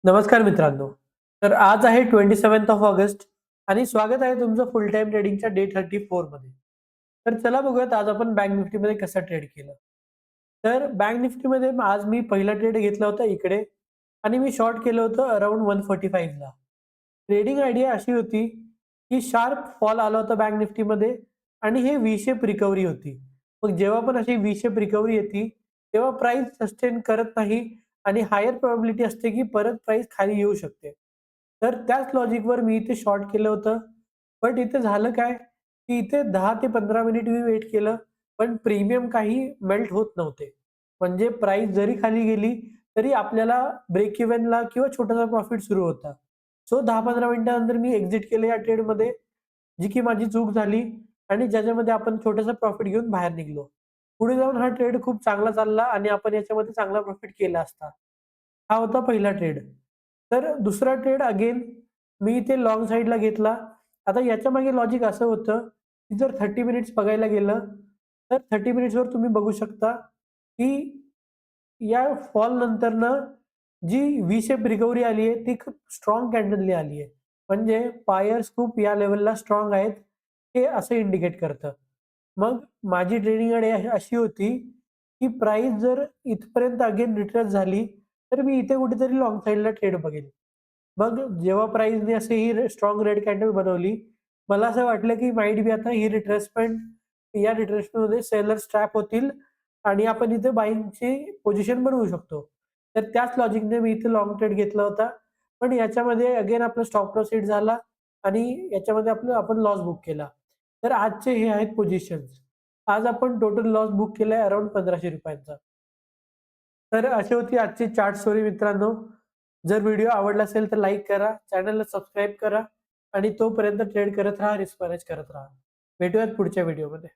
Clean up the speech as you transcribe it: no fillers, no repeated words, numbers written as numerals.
नमस्कार मित्रांनो. तर आज आहे 27th ऑफ ऑगस्ट आणि स्वागत आहे तुमचं फुल टाईम ट्रेडिंगच्या डे 34 मध्ये. तर चला बघूयात आज आपण बँक निफ्टीमध्ये कसं ट्रेड केलं. तर बँक निफ्टीमध्ये आज मी पहिला ट्रेड घेतला होता इकडे आणि मी शॉर्ट केलं होतं अराउंड 145 ला. ट्रेडिंग आयडिया अशी होती, की शार्प फॉल आला होता बँक निफ्टीमध्ये आणि हे व्ही शेप रिकव्हरी होती. मग जेव्हा पण अशी व्ही शेप रिकव्हरी येते, तेव्हा प्राइस सस्टेन करत नाही आणि हायर प्रोबॅबिलिटी असते, की परत प्राइस खाली येऊ शकते. तर त्याच लॉजिकवर मी इथे शॉर्ट केलं होतं. बट इथे झालं काय, की इथे 10 ते 15 मिनिट मी वेट केलं, पण प्रीमियम काही मेल्ट होत नव्हते. म्हणजे प्राइस जरी खाली गेली, तरी आपल्याला ब्रेक इव्हनला किंवा छोटासा प्रॉफिट सुरू होता. सो 10-15 मिनिटानंतर मी एक्झिट केलं या ट्रेडमध्ये, जी की माझी चूक झाली आणि ज्याच्यामध्ये आपण छोटासा प्रॉफिट घेऊन बाहेर निघालो. पुढे जाऊन हा ट्रेड खूप चांगला चालला आणि आपण याच्यामध्ये चांगला प्रॉफिट केला असता. हा होता पहिला ट्रेड. तर दुसरा ट्रेड अगेन मी इथे लाँग साइडला घेतला. आता याच्यामागे लॉजिक असं होतं, की जर 30 मिनिट्स बघायला गेलं, तर 30 मिनिट्सवर तुम्ही बघू शकता, की या फॉल नंतरनं जी व्ही शेप रिकव्हरी आली आहे, ती खूप स्ट्राँग कॅन्डलनी आली आहे. म्हणजे बायर्स खूप या लेव्हलला स्ट्राँग आहेत, हे असं इंडिकेट करतं. मग माझी ट्रेडिंग आयडिया अशी होती, की प्राइस जर इथपर्यंत अगेन रिट्रेस झाली, तर मी इथे कुठेतरी लाँग साइडला ट्रेड बघेल. मग जेव्हा प्राइसने अशी ही स्ट्राँग रेड कॅन्डल बनवली, मला असं वाटलं, की माईट बी आता ही रिट्रेसमेंट या रिट्रेसमेंटमध्ये सेलर्स ट्रॅप होतील आणि आपण इथे बायिंगची पोझिशन बनवू शकतो. तर त्याच लॉजिकने मी इथे लाँग ट्रेड घेतला होता. पण याच्यामध्ये अगेन आपला स्टॉप लॉस हिट झाला आणि याच्यामध्ये आपण लॉस बुक केला. तर आजचे हे आहेत पोझिशन्स. आज आपण टोटल लॉस बुक केलाय अराउंड ₹1500 तर अशी होती आजची चार्ट स्टोरी मित्रांनो. जर व्हिडिओ आवडला असेल तर लाईक करा, चॅनलला सबस्क्राईब करा आणि तोपर्यंत ट्रेड करत राहा, रिस्क मॅनेज करत राहा. भेटूयात पुढच्या व्हिडिओमध्ये.